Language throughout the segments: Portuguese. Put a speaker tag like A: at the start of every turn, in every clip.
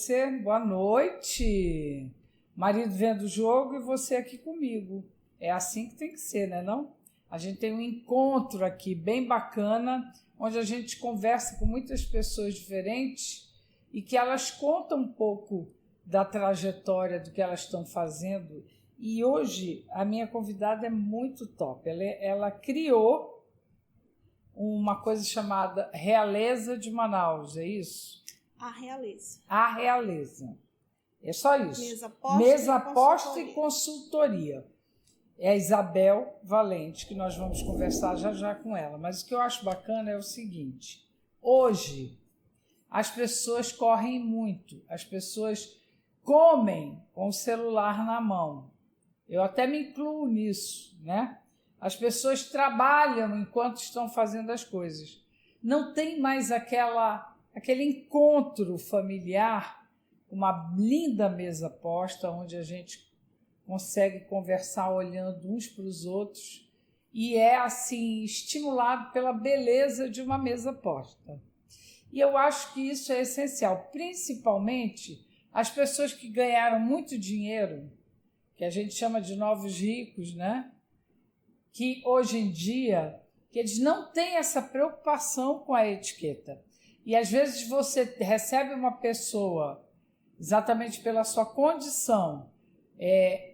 A: você? Boa noite. Marido vendo o jogo e você aqui comigo. É assim que tem que ser, né, não? A gente tem um encontro aqui bem bacana, onde a gente conversa com muitas pessoas diferentes e que elas contam um pouco da trajetória do que elas estão fazendo. E hoje a minha convidada é muito top. Ela criou uma coisa chamada Realeza de Manaus, é isso?
B: A Realeza.
A: A Realeza. É só isso.
B: Mesa
A: Posta e consultoria. É a Isabel Valente, que nós vamos conversar já já com ela. Mas o que eu acho bacana é o seguinte: hoje as pessoas correm muito, as pessoas comem com o celular na mão. Eu até me incluo nisso, né? As pessoas trabalham enquanto estão fazendo as coisas. Não tem mais aquele encontro familiar, uma linda mesa posta, onde a gente consegue conversar olhando uns para os outros e é assim estimulado pela beleza de uma mesa posta. E eu acho que isso é essencial, principalmente as pessoas que ganharam muito dinheiro, que a gente chama de novos ricos, né? Que hoje em dia que eles não têm essa preocupação com a etiqueta. E às vezes você recebe uma pessoa exatamente pela sua condição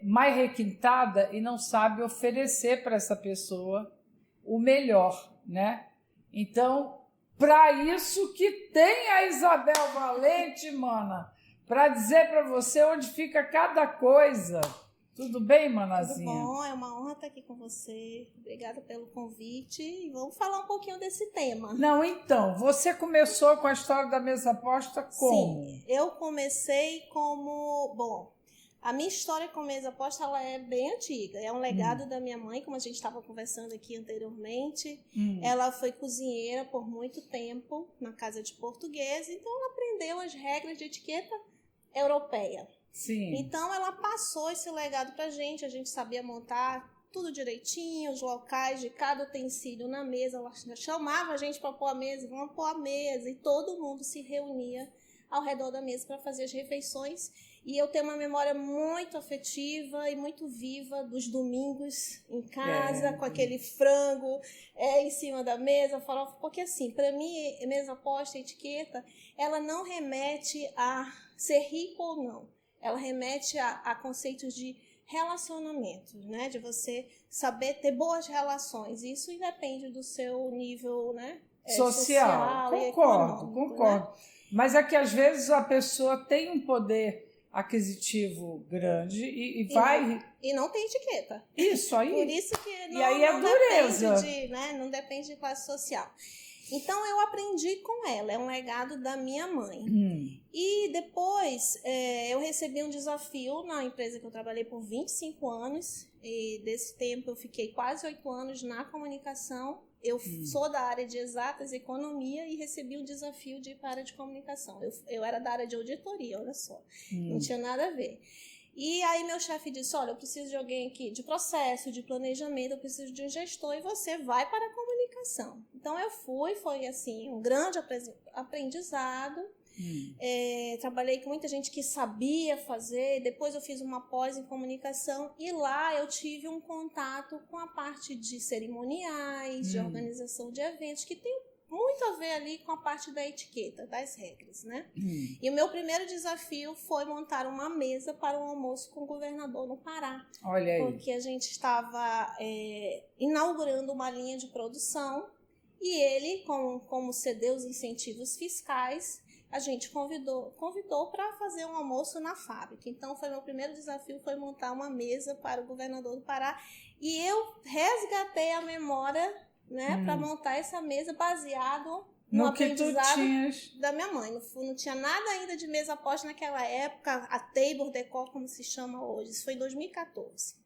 A: mais requintada e não sabe oferecer para essa pessoa o melhor, né? Então, para isso que tem a Isabel Valente, mana, para dizer para você onde fica cada coisa. Tudo bem, manazinha?
B: Tudo bom, é uma honra estar aqui com você. Obrigada pelo convite e vamos falar um pouquinho desse tema.
A: Não, então, você começou com a história da mesa posta como?
B: Sim, eu comecei como... Bom, a minha história com mesa posta ela é bem antiga. É um legado da minha mãe, como a gente estava conversando aqui anteriormente. Ela foi cozinheira por muito tempo na casa de português, então ela aprendeu as regras de etiqueta europeia.
A: Sim.
B: Então ela passou esse legado pra gente, a gente sabia montar tudo direitinho, os locais de cada utensílio na mesa, ela chamava a gente para pôr a mesa, vamos pôr a mesa, e todo mundo se reunia ao redor da mesa para fazer as refeições. E eu tenho uma memória muito afetiva e muito viva dos domingos em casa, com aquele frango em cima da mesa, farofa, porque assim, para mim, mesa posta, etiqueta, ela não remete a ser rico ou não. Ela remete a conceitos de relacionamentos, né? De você saber ter boas relações. Isso independe do seu nível, né?
A: Social. Concordo. Né? Mas é que às vezes a pessoa tem um poder aquisitivo grande e vai...
B: E não tem etiqueta.
A: Isso aí.
B: Por isso que não,
A: e aí é
B: não
A: dureza.
B: Depende né? Não depende de classe social. Então, eu aprendi com ela, é um legado da minha mãe. E depois, eu recebi um desafio na empresa que eu trabalhei por 25 anos. E desse tempo, eu fiquei quase 8 anos na comunicação. Eu sou da área de exatas, economia, e recebi um desafio de ir para a área de comunicação. Eu era da área de auditoria, olha só. Não tinha nada a ver. E aí meu chefe disse, olha, eu preciso de alguém aqui de processo, de planejamento, eu preciso de um gestor e você vai para a comunicação. Então eu fui, foi assim, um grande aprendizado. Trabalhei com muita gente que sabia fazer, depois eu fiz uma pós em comunicação e lá eu tive um contato com a parte de cerimoniais, de organização de eventos, que tem muito a ver ali com a parte da etiqueta, das regras, né? E o meu primeiro desafio foi montar uma mesa para um almoço com o governador no Pará.
A: Olha aí.
B: Porque a gente estava inaugurando uma linha de produção e ele, como cedeu os incentivos fiscais, a gente convidou para fazer um almoço na fábrica. Então, meu primeiro desafio foi montar uma mesa para o governador do Pará e eu resgatei a memória, né, para montar essa mesa baseado no aprendizado da minha mãe. Não tinha nada ainda de mesa posta naquela época, a Table Decor, como se chama hoje. Isso foi em 2014.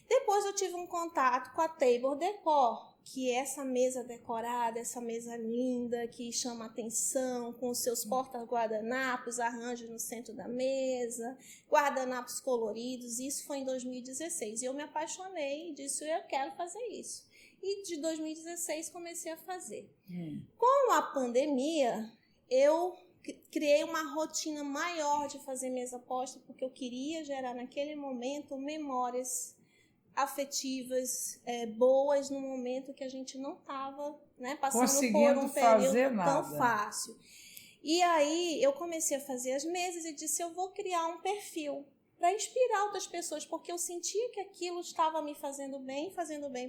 B: Depois eu tive um contato com a Table Decor, que é essa mesa decorada, essa mesa linda, que chama atenção, com os seus porta-guardanapos, arranjos no centro da mesa, guardanapos coloridos. Isso foi em 2016. E eu me apaixonei e disse, eu quero fazer isso. E de 2016 comecei a fazer. Com a pandemia, eu criei uma rotina maior de fazer mesa posta, porque eu queria gerar naquele momento memórias afetivas boas no momento que a gente não estava, né, passando por um período tão fácil. E aí eu comecei a fazer as mesas e disse, eu vou criar um perfil para inspirar outras pessoas, porque eu sentia que aquilo estava me fazendo bem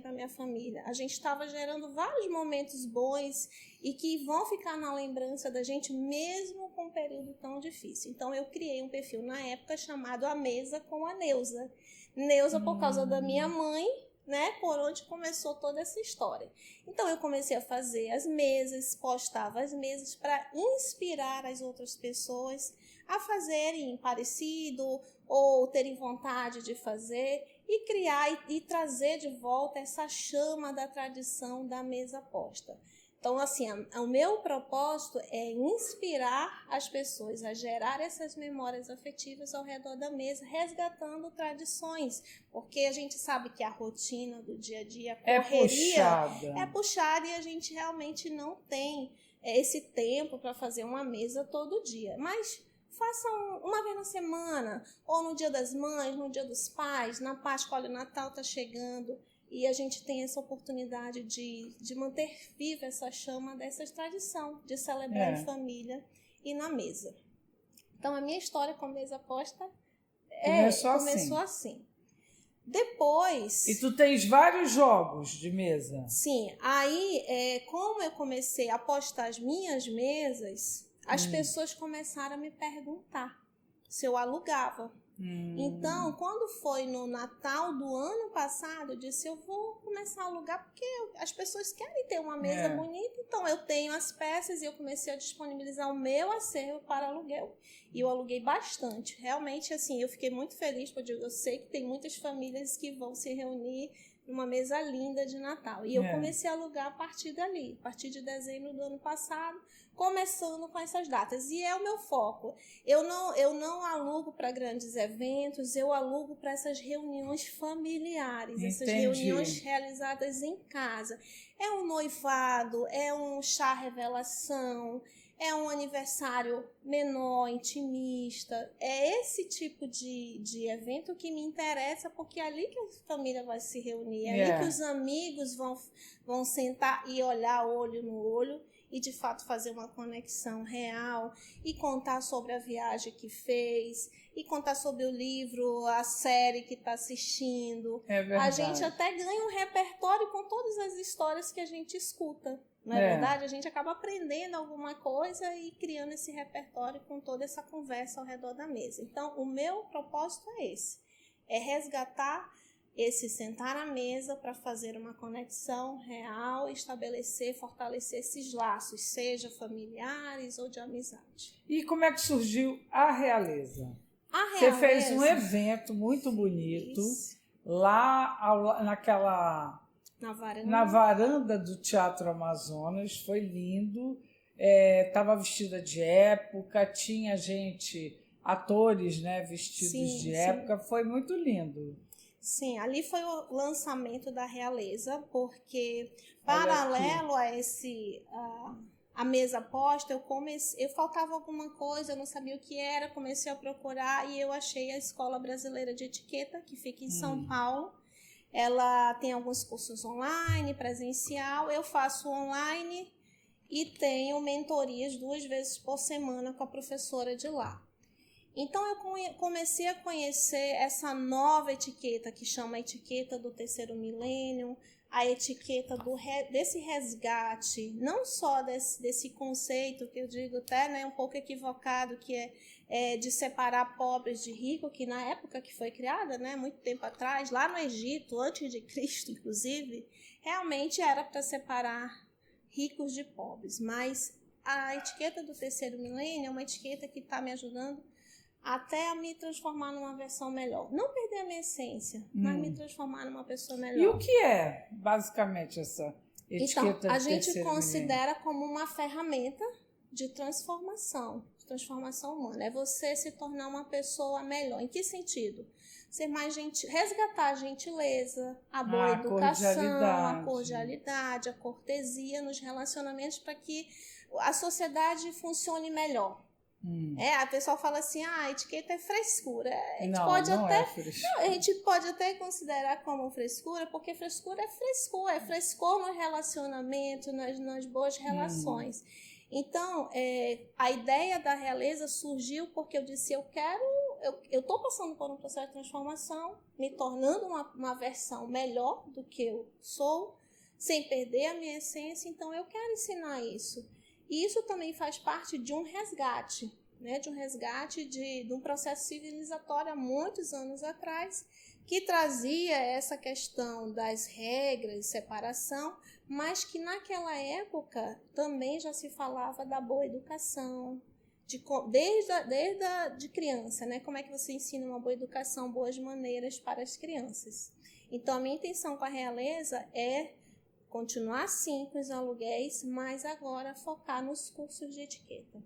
B: para minha família. A gente estava gerando vários momentos bons e que vão ficar na lembrança da gente mesmo com um período tão difícil. Então eu criei um perfil na época chamado A Mesa com a Neuza. Neuza por causa da minha mãe, né, por onde começou toda essa história. Então eu comecei a fazer as mesas, postava as mesas para inspirar as outras pessoas a fazerem parecido ou terem vontade de fazer e criar e trazer de volta essa chama da tradição da mesa posta. Então, assim, o meu propósito é inspirar as pessoas a gerar essas memórias afetivas ao redor da mesa, resgatando tradições, porque a gente sabe que a rotina do dia a dia, a correria, é puxada e a gente realmente não tem esse tempo para fazer uma mesa todo dia. Mas façam uma vez na semana, ou no Dia das Mães, no Dia dos Pais, na Páscoa, olha, o Natal está chegando. E a gente tem essa oportunidade de manter viva essa chama dessa tradição, de celebrar em família e na mesa. Então, a minha história com a mesa posta começou assim. Depois...
A: E tu tens vários jogos de mesa?
B: Sim. Aí, como eu comecei a postar as minhas mesas, as pessoas começaram a me perguntar se eu alugava. Então, quando foi no Natal do ano passado, eu disse, eu vou começar a alugar porque as pessoas querem ter uma mesa bonita, então eu tenho as peças e eu comecei a disponibilizar o meu acervo para aluguel. E eu aluguei bastante. Realmente, assim, eu fiquei muito feliz, porque eu sei que tem muitas famílias que vão se reunir numa mesa linda de Natal. E eu comecei a alugar a partir dali, a partir de dezembro do ano passado, começando com essas datas. E é o meu foco. Eu não alugo para grandes eventos, eu alugo para essas reuniões familiares, essas reuniões realizadas em casa. É um noivado, é um chá revelação, é um aniversário menor, intimista. É esse tipo de evento que me interessa, porque é ali que a família vai se reunir, é ali que os amigos vão sentar e olhar olho no olho e, de fato, fazer uma conexão real e contar sobre a viagem que fez e contar sobre o livro, a série que está assistindo.
A: É verdade.
B: A gente até ganha um repertório com todas as histórias que a gente escuta. Não é verdade? A gente acaba aprendendo alguma coisa e criando esse repertório com toda essa conversa ao redor da mesa. Então, o meu propósito é esse. É resgatar esse sentar à mesa para fazer uma conexão real, estabelecer, fortalecer esses laços, seja familiares ou de amizade.
A: E como é que surgiu a Realeza?
B: A Realeza...
A: Você fez um evento muito bonito lá na varanda do Teatro Amazonas, foi lindo, estava vestida de época, tinha atores, né, vestidos de época, foi muito lindo.
B: Sim, ali foi o lançamento da Realeza, porque paralelo a a mesa posta, eu faltava alguma coisa, eu não sabia o que era, comecei a procurar e eu achei a Escola Brasileira de Etiqueta, que fica em São Paulo. Ela tem alguns cursos online, presencial, eu faço online e tenho mentorias 2 vezes por semana com a professora de lá. Então, eu comecei a conhecer essa nova etiqueta, que chama a etiqueta do terceiro milênio, a etiqueta desse resgate, não só desse conceito, que eu digo até, né, um pouco equivocado, que é de separar pobres de ricos, que na época que foi criada, né, muito tempo atrás, lá no Egito, antes de Cristo, inclusive, realmente era para separar ricos de pobres. Mas a etiqueta do terceiro milênio é uma etiqueta que está me ajudando até a me transformar numa versão melhor. Não perder a minha essência, mas me transformar numa pessoa melhor.
A: E o que é, basicamente, essa etiqueta?
B: Então, a gente considera como uma ferramenta de transformação humana. É você se tornar uma pessoa melhor. Em que sentido? Ser mais resgatar a gentileza, a boa educação, a cordialidade, a cortesia nos relacionamentos, para que a sociedade funcione melhor. A pessoa fala assim, a etiqueta é frescura. A gente a gente pode até considerar como frescura, porque frescura é frescor no relacionamento, nas boas relações. Então, a ideia da realeza surgiu porque eu disse, eu estou passando por um processo de transformação, me tornando uma versão melhor do que eu sou, sem perder a minha essência, então eu quero ensinar isso. E isso também faz parte de um resgate, né? De um resgate de um processo civilizatório há muitos anos atrás, que trazia essa questão das regras, separação, mas que naquela época também já se falava da boa educação, desde criança, né? Como é que você ensina uma boa educação, boas maneiras para as crianças. Então, a minha intenção com a realeza é continuar sim com os aluguéis, mas agora focar nos cursos de etiqueta.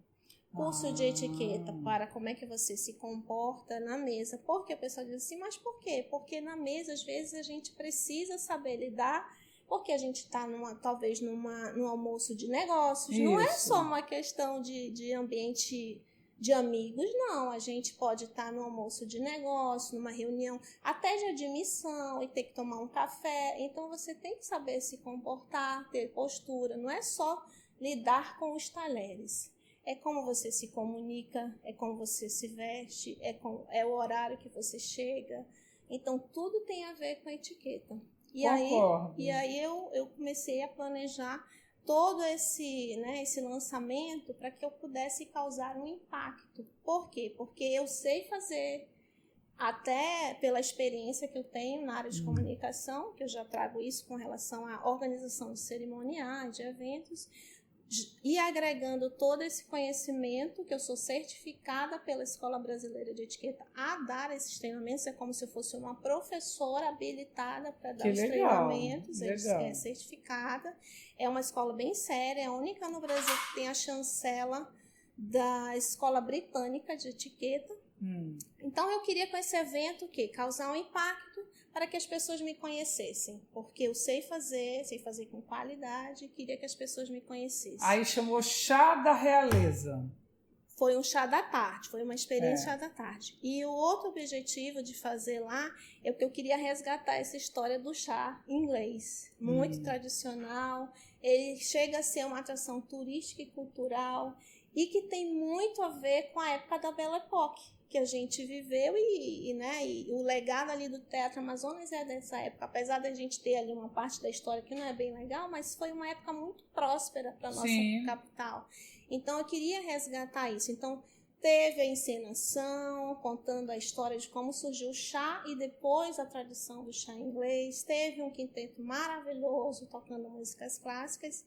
B: Curso de etiqueta para como é que você se comporta na mesa. Porque o pessoal diz assim, mas por quê? Porque na mesa, às vezes, a gente precisa saber lidar, porque a gente está talvez num almoço de negócios. Isso. Não é só uma questão de ambiente de amigos, não. A gente pode estar no almoço de negócio, numa reunião, até de admissão, e ter que tomar um café. Então, você tem que saber se comportar, ter postura. Não é só lidar com os talheres. É como você se comunica, é como você se veste, é o horário que você chega. Então, tudo tem a ver com a etiqueta. E aí eu comecei a planejar todo esse lançamento para que eu pudesse causar um impacto. Por quê? Porque eu sei fazer, até pela experiência que eu tenho na área de comunicação, que eu já trago isso com relação à organização de cerimoniais, de eventos, e agregando todo esse conhecimento, que eu sou certificada pela Escola Brasileira de Etiqueta a dar esses treinamentos, é como se eu fosse uma professora habilitada para dar os treinamentos, é certificada, é uma escola bem séria, é a única no Brasil que tem a chancela da Escola Britânica de Etiqueta. Então, eu queria com esse evento causar um impacto para que as pessoas me conhecessem, porque eu sei fazer com qualidade, e queria que as pessoas me conhecessem.
A: Aí chamou Chá da Realeza.
B: Foi um chá da tarde, foi uma experiência chá da tarde. E o outro objetivo de fazer lá é que eu queria resgatar essa história do chá inglês, muito tradicional. Ele chega a ser uma atração turística e cultural e que tem muito a ver com a época da Belle Époque, que a gente viveu e o legado ali do Teatro Amazonas é dessa época, apesar da gente ter ali uma parte da história que não é bem legal, mas foi uma época muito próspera para a nossa capital. Então, eu queria resgatar isso. Então, teve a encenação, contando a história de como surgiu o chá e depois a tradição do chá inglês. Teve um quinteto maravilhoso, tocando músicas clássicas.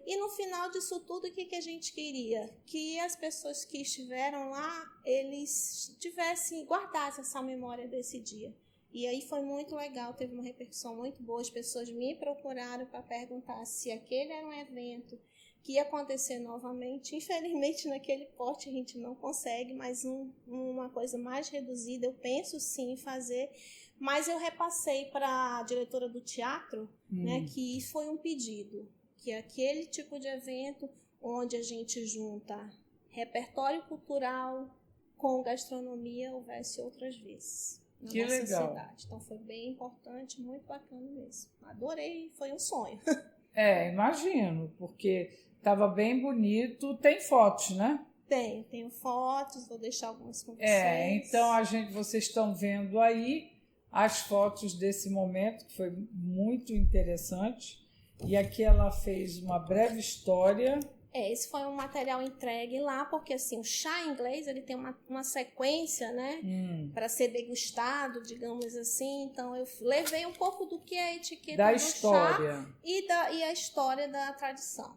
B: E no final disso tudo, o que a gente queria? Que as pessoas que estiveram lá, eles guardassem essa memória desse dia. E aí foi muito legal, teve uma repercussão muito boa. As pessoas me procuraram para perguntar se aquele era um evento que ia acontecer novamente. Infelizmente, naquele porte a gente não consegue, mas uma coisa mais reduzida, eu penso sim em fazer. Mas eu repassei para a diretora do teatro, né, que isso foi um pedido, que é aquele tipo de evento onde a gente junta repertório cultural com gastronomia houvesse outras vezes na nossa cidade. Então foi bem importante, muito bacana mesmo. Adorei, foi um sonho.
A: Imagino, porque estava bem bonito. Tem fotos, né?
B: Tenho fotos, vou deixar algumas com vocês.
A: Então vocês estão vendo aí as fotos desse momento, que foi muito interessante. E aqui ela fez uma breve história.
B: Esse foi um material entregue lá, porque assim, o chá inglês ele tem uma sequência, né, para ser degustado, digamos assim. Então, eu levei um pouco do que é a etiqueta
A: da
B: do
A: história.
B: Chá e a história da tradição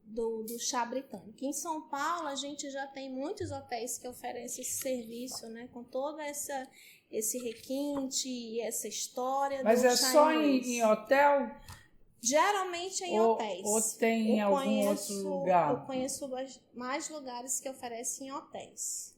B: do chá britânico. Em São Paulo, a gente já tem muitos hotéis que oferecem esse serviço, né, com todo esse requinte e essa história.
A: Mas
B: do
A: é
B: chá
A: só
B: inglês.
A: em hotel?
B: Geralmente em hotéis.
A: Ou tem em algum outro lugar?
B: Eu conheço mais lugares que oferecem hotéis.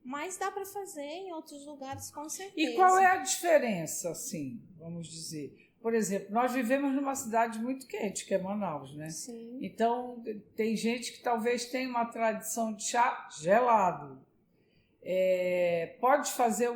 B: Mas dá para fazer em outros lugares, com certeza.
A: E qual é a diferença, assim, vamos dizer? por exemplo, nós vivemos numa cidade muito quente, que é Manaus, né?
B: Sim.
A: Então, tem gente que talvez tenha uma tradição de chá gelado. Pode fazer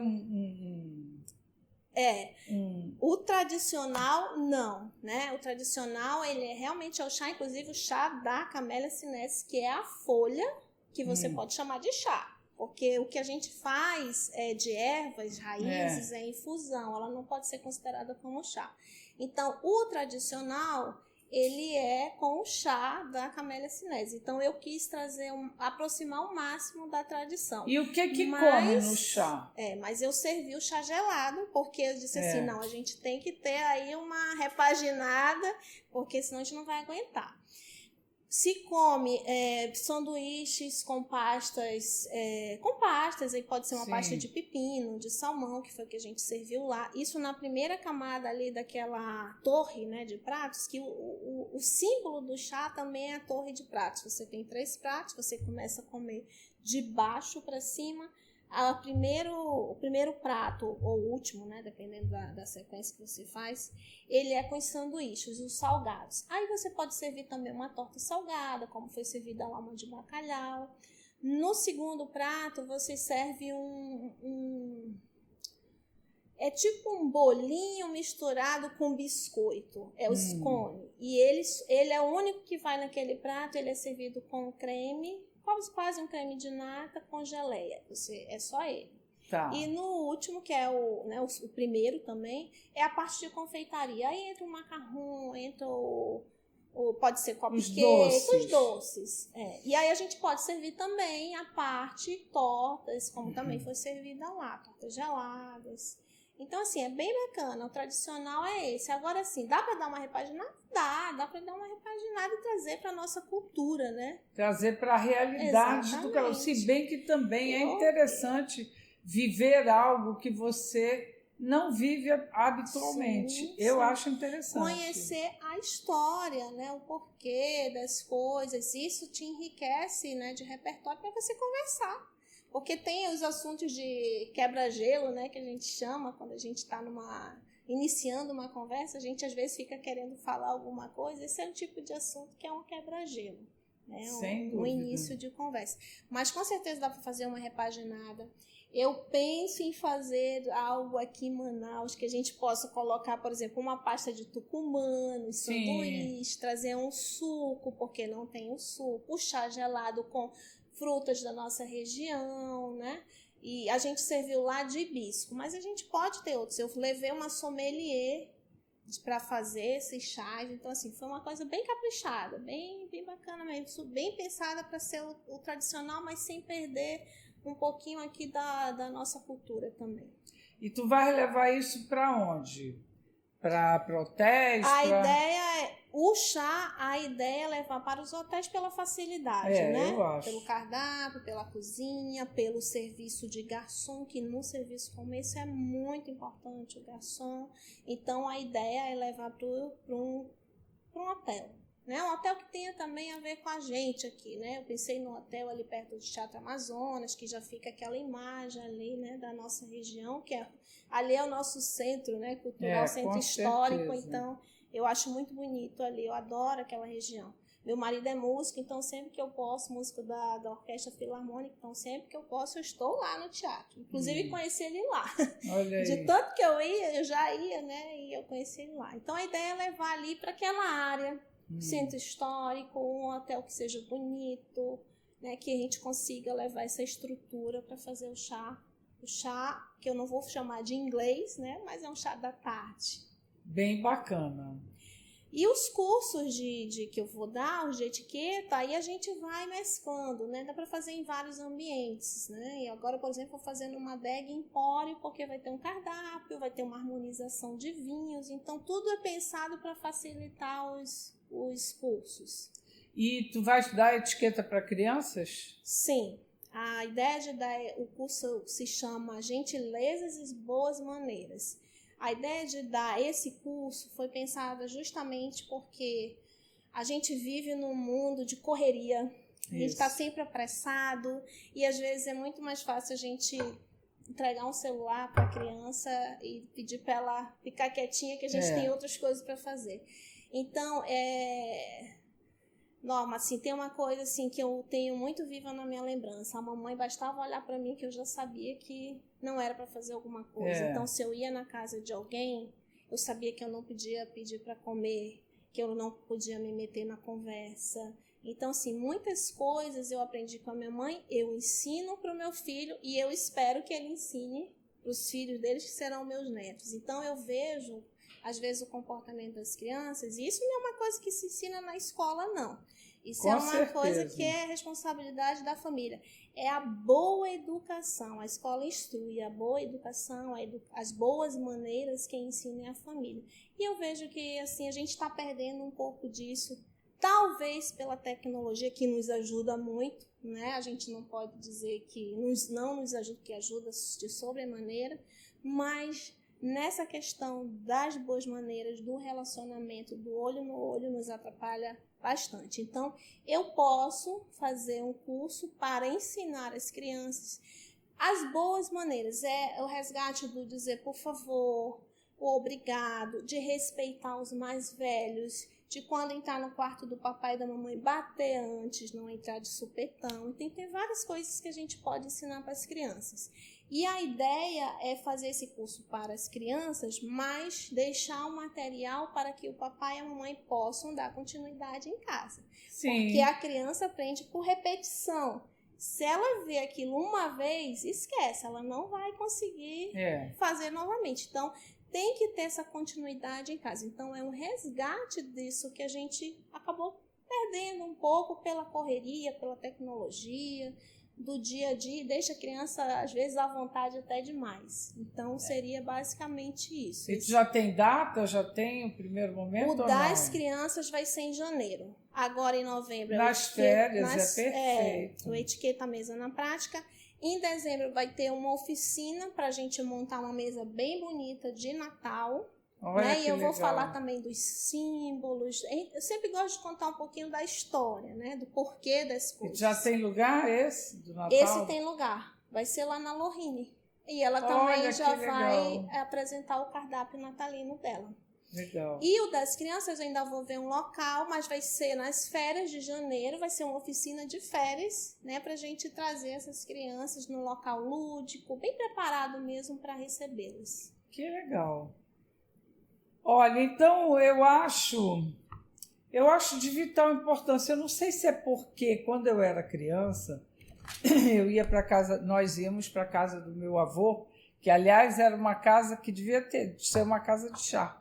B: o tradicional, não, né? O tradicional, ele realmente é o chá, inclusive o chá da Camellia sinensis, que é a folha que você pode chamar de chá. Porque o que a gente faz de ervas, raízes, é infusão. Ela não pode ser considerada como chá. Então, o tradicional, ele é com o chá da Camellia sinensis. Então, eu quis aproximar o máximo da tradição.
A: E o que come no chá?
B: Mas eu servi o chá gelado, porque eu disse assim, não, a gente tem que ter aí uma repaginada, porque senão a gente não vai aguentar. Se come sanduíches com pastas, aí pode ser uma pasta de pepino, de salmão, que foi o que a gente serviu lá. Isso na primeira camada ali daquela torre, né, de pratos, que o símbolo do chá também é a torre de pratos. Você tem 3 pratos, você começa a comer de baixo para cima. O primeiro prato, ou o último, né, dependendo da sequência que você faz, ele é com os sanduíches, os salgados. Aí você pode servir também uma torta salgada, como foi servida a lama de bacalhau. No segundo prato, você serve é tipo um bolinho misturado com biscoito, é o scone. E ele é o único que vai naquele prato, ele é servido com creme, quase um creme de nata com geleia. É só ele.
A: Tá.
B: E no último, que é o primeiro também, é a parte de confeitaria. Aí entra o macarrão, entra pode ser cupcake, os doces. E aí a gente pode servir também a parte tortas, como também foi servida lá, tortas geladas. Então, assim, é bem bacana. O tradicional é esse. Agora, assim, dá para dar uma repaginada? Dá para dar uma repaginada e trazer para a nossa cultura, né?
A: Trazer para a realidade do canal. Se bem que também é interessante viver algo que você não vive habitualmente. Sim. Eu acho interessante.
B: Conhecer a história, né? O porquê das coisas. Isso te enriquece, né, de repertório para você conversar. Porque tem os assuntos de quebra-gelo, né, que a gente chama, quando a gente está iniciando uma conversa, a gente às vezes fica querendo falar alguma coisa. Esse é um tipo de assunto que é um quebra-gelo, né, um início de conversa. Mas com certeza dá para fazer uma repaginada. Eu penso em fazer algo aqui em Manaus que a gente possa colocar, por exemplo, uma pasta de tucumã no sanduíche, trazer um suco, porque não tem o suco, o chá gelado com frutas da nossa região, né? E a gente serviu lá de hibisco, mas a gente pode ter outros. Eu levei uma sommelier para fazer esses chás, então assim, foi uma coisa bem caprichada, bem bacana mesmo, bem pensada para ser o tradicional, mas sem perder um pouquinho aqui da nossa cultura também.
A: E tu vai levar isso para onde? Para hotéis?
B: O chá, a ideia é levar para os hotéis pela facilidade, né?
A: Eu acho.
B: Pelo cardápio, pela cozinha, pelo serviço de garçom, que num serviço como esse é muito importante o garçom. Então, a ideia é levar para um hotel, né? Um hotel que tenha também a ver com a gente aqui, né? Eu pensei no hotel ali perto do Teatro Amazonas, que já fica aquela imagem ali, né, da nossa região, que ali é o nosso centro, né, cultural, centro histórico, então eu acho muito bonito ali, eu adoro aquela região. Meu marido é músico, então sempre que eu posso, músico da Orquestra Filarmônica, então sempre que eu posso, eu estou lá no teatro. Inclusive, conheci ele lá.
A: Olha aí.
B: De tanto que eu já ia, né, e eu conheci ele lá. Então, a ideia é levar ali para aquela área, centro histórico, um hotel que seja bonito, né, que a gente consiga levar essa estrutura para fazer o chá. O chá, que eu não vou chamar de inglês, né, mas é um chá da tarde.
A: Bem bacana.
B: E os cursos que eu vou dar, os de etiqueta, aí a gente vai mesclando, né? Dá para fazer em vários ambientes, né? E agora, por exemplo, vou fazendo uma adega empório, porque vai ter um cardápio, vai ter uma harmonização de vinhos. Então, tudo é pensado para facilitar os cursos.
A: E tu vais dar etiqueta para crianças?
B: Sim. A ideia de dar o curso se chama Gentilezas e Boas Maneiras. A ideia de dar esse curso foi pensada justamente porque a gente vive num mundo de correria. A gente está sempre apressado e às vezes é muito mais fácil a gente entregar um celular para a criança e pedir para ela ficar quietinha, que a gente tem outras coisas para fazer. Então, Norma, assim, tem uma coisa assim que eu tenho muito viva na minha lembrança. A mamãe bastava olhar para mim que eu já sabia que não era para fazer alguma coisa. Então, se eu ia na casa de alguém, eu sabia que eu não podia pedir para comer, que eu não podia me meter na conversa. Então, assim, muitas coisas eu aprendi com a minha mãe, eu ensino para o meu filho e eu espero que ele ensine para os filhos deles, que serão meus netos. Então, eu vejo, às vezes, o comportamento das crianças, e isso não é uma coisa que se ensina na escola, não. Isso é uma coisa que é responsabilidade da família. É a boa educação. A escola instrui a boa educação, as boas maneiras, quem ensina é a família. E eu vejo que assim, a gente está perdendo um pouco disso, talvez pela tecnologia, que nos ajuda muito, né? A gente não pode dizer que não nos ajuda, que ajuda de sobremaneira, mas nessa questão das boas maneiras, do relacionamento, do olho no olho, nos atrapalha bastante. Então, eu posso fazer um curso para ensinar as crianças as boas maneiras. É o resgate do dizer por favor, o obrigado, de respeitar os mais velhos, de quando entrar no quarto do papai e da mamãe, bater antes, não entrar de supetão. Então, tem várias coisas que a gente pode ensinar para as crianças. E a ideia é fazer esse curso para as crianças, mas deixar o material para que o papai e a mamãe possam dar continuidade em casa. Sim. Porque a criança aprende por repetição. Se ela vê aquilo uma vez, esquece, ela não vai conseguir fazer novamente. Então, tem que ter essa continuidade em casa. Então, é um resgate disso que a gente acabou perdendo um pouco pela correria, pela tecnologia, do dia a dia, deixa a criança, às vezes, à vontade até demais. Então, seria basicamente isso.
A: E tu já tem data? Já tem o primeiro momento?
B: O das crianças vai ser em janeiro. Agora, em novembro...
A: Nas férias, é perfeito.
B: O Etiqueta Mesa na Prática. Em dezembro vai ter uma oficina para a gente montar uma mesa bem bonita de Natal. Né? E eu vou falar também dos símbolos. Eu sempre gosto de contar um pouquinho da história, né? Do porquê das coisas.
A: Já tem lugar esse do Natal?
B: Esse tem lugar. Vai ser lá na Lohine. E ela também já vai apresentar o cardápio natalino dela.
A: Legal.
B: E o das crianças eu ainda vou ver um local, mas vai ser nas férias de janeiro, vai ser uma oficina de férias, né, pra gente trazer essas crianças num local lúdico, bem preparado mesmo para recebê-las.
A: Que legal. Olha, então eu acho de vital importância. Eu não sei se é porque quando eu era criança, eu ia para casa, nós íamos para a casa do meu avô, que aliás era uma casa que devia ser uma casa de chá.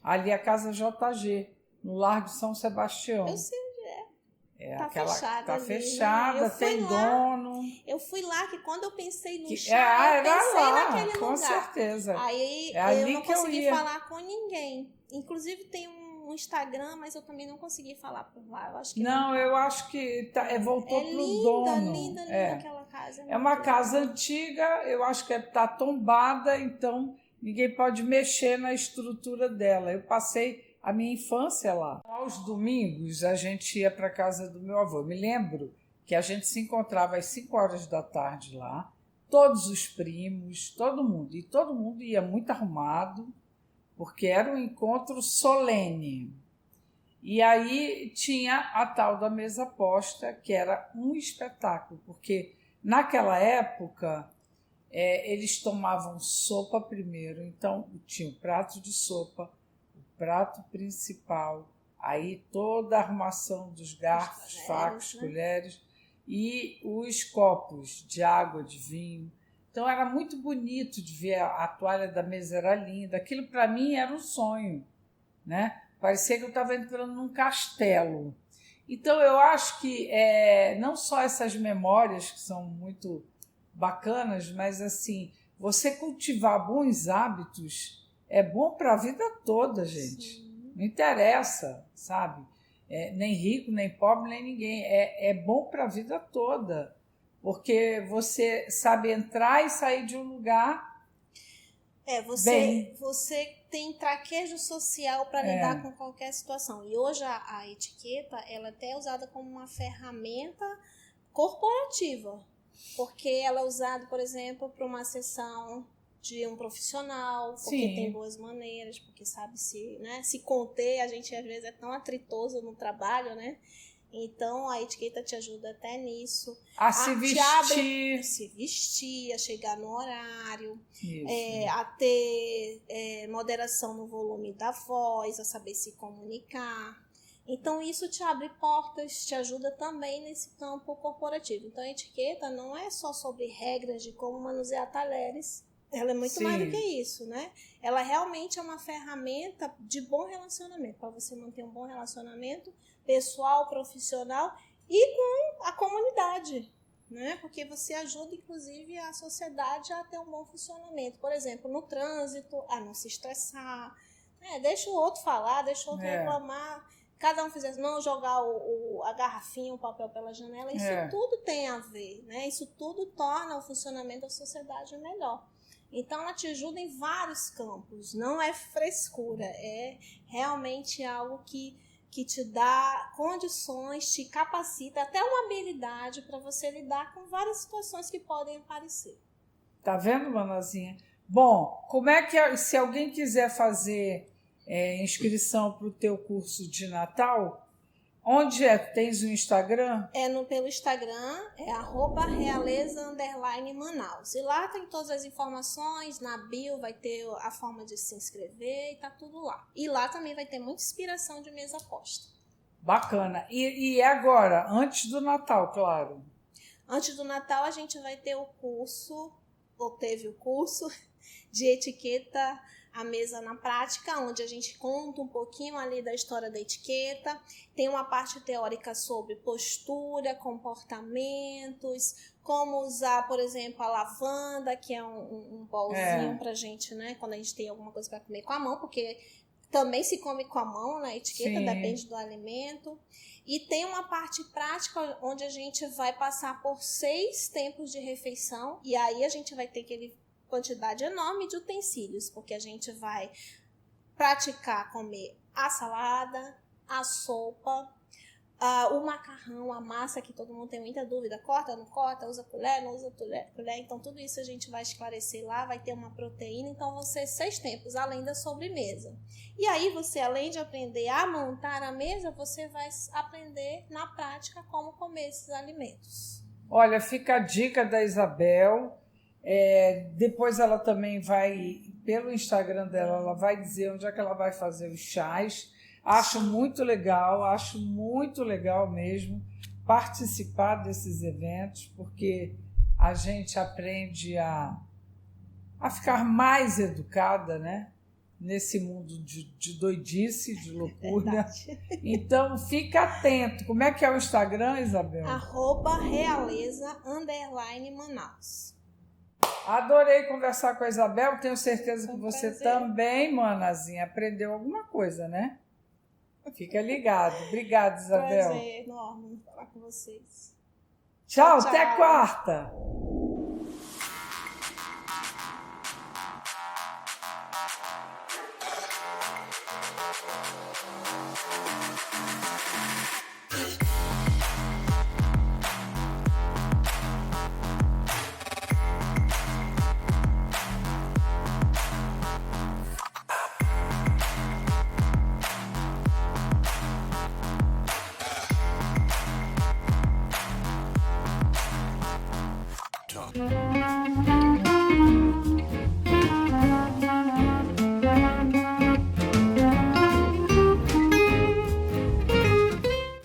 A: Ali a casa JG, no Largo São Sebastião.
B: Eu sei onde é.
A: Tá
B: fechada.
A: Tá
B: ali,
A: fechada,
B: né?
A: tem dono.
B: Eu fui lá, que quando eu pensei no chá, eu pensei naquele lugar.
A: Com certeza.
B: Aí eu não consegui falar com ninguém. Inclusive tem um Instagram, mas eu também não consegui falar por lá. Eu acho que
A: eu acho que voltou pro dono.
B: Linda aquela casa.
A: É uma casa antiga, eu acho que está tombada, então ninguém pode mexer na estrutura dela. Eu passei a minha infância lá. Aos domingos, a gente ia para a casa do meu avô. Eu me lembro que a gente se encontrava às 5 horas da tarde lá, todos os primos, todo mundo. E todo mundo ia muito arrumado, porque era um encontro solene. E aí tinha a tal da mesa posta, que era um espetáculo, porque naquela época eles tomavam sopa primeiro, então tinha o prato de sopa, o prato principal, aí toda a arrumação dos garfos, facos, colheres e os copos de água, de vinho. Então era muito bonito de ver, a toalha da mesa era linda, aquilo para mim era um sonho, né? Parecia que eu estava entrando num castelo. Então eu acho que não só essas memórias que são muito bacanas, mas assim, você cultivar bons hábitos é bom para a vida toda, gente. Sim. Não interessa, sabe? Nem rico, nem pobre, nem ninguém. É bom para a vida toda, porque você sabe entrar e sair de um lugar
B: você tem traquejo social para lidar com qualquer situação. E hoje a etiqueta ela até é usada como uma ferramenta corporativa. porque ela é usada, por exemplo, para uma sessão de um profissional, porque
A: Sim.
B: tem boas maneiras, porque sabe se conter. A gente às vezes é tão atritoso no trabalho, né? Então a etiqueta te ajuda até nisso.
A: A se vestir.
B: A se vestir, a chegar no horário,
A: Isso.
B: a ter moderação no volume da voz, a saber se comunicar. Então isso te abre portas, te ajuda também nesse campo corporativo. Então a etiqueta não é só sobre regras de como manusear talheres, ela é muito mais do que isso, né? Ela realmente é uma ferramenta de bom relacionamento, para você manter um bom relacionamento pessoal, profissional e com a comunidade, né? Porque você ajuda, inclusive, a sociedade a ter um bom funcionamento. Por exemplo, no trânsito, a não se estressar, deixa o outro falar, deixa o outro reclamar. Cada um fizesse, não jogar a garrafinha, o papel pela janela, isso tudo tem a ver, né? Isso tudo torna o funcionamento da sociedade melhor. Então, ela te ajuda em vários campos, não é frescura, é realmente algo que te dá condições, te capacita, até uma habilidade para você lidar com várias situações que podem aparecer.
A: Tá vendo, Manazinha? Bom, como é que, se alguém quiser fazer inscrição para o teu curso de Natal, onde é? Tens o Instagram?
B: Pelo Instagram, @realeza_Manaus. E lá tem todas as informações, na bio vai ter a forma de se inscrever e tá tudo lá. E lá também vai ter muita inspiração de mesa aposta.
A: Bacana. E agora, antes do Natal, claro?
B: Antes do Natal a gente vai ter o curso, ou teve o curso, de etiqueta à mesa na prática, onde a gente conta um pouquinho ali da história da etiqueta. Tem uma parte teórica sobre postura, comportamentos, como usar, por exemplo, a lavanda, que é um bolzinho pra gente, né? Quando a gente tem alguma coisa para comer com a mão, porque também se come com a mão na etiqueta, depende do alimento. E tem uma parte prática onde a gente vai passar por 6 tempos de refeição, e aí a gente vai ter aquele quantidade enorme de utensílios, porque a gente vai praticar comer a salada, a sopa, o macarrão, a massa, que todo mundo tem muita dúvida, corta, não corta, usa colher, não usa colher, então tudo isso a gente vai esclarecer lá, vai ter uma proteína, então vão ser 6 tempos, além da sobremesa. E aí você, além de aprender a montar a mesa, você vai aprender na prática como comer esses alimentos.
A: Olha, fica a dica da Isabel. Depois ela também vai, pelo Instagram dela, ela vai dizer onde é que ela vai fazer os chás. Acho muito legal mesmo participar desses eventos, porque a gente aprende a ficar mais educada, né? Nesse mundo de doidice, de loucura. Então, fica atento. Como é que é o Instagram, Isabel?
B: @realeza_Manaus.
A: Adorei conversar com a Isabel. Tenho certeza que você também, Manazinha, aprendeu alguma coisa, né? Fica ligado. Obrigada, Isabel.
B: Prazer enorme falar com vocês.
A: Tchau, até quarta. Talk.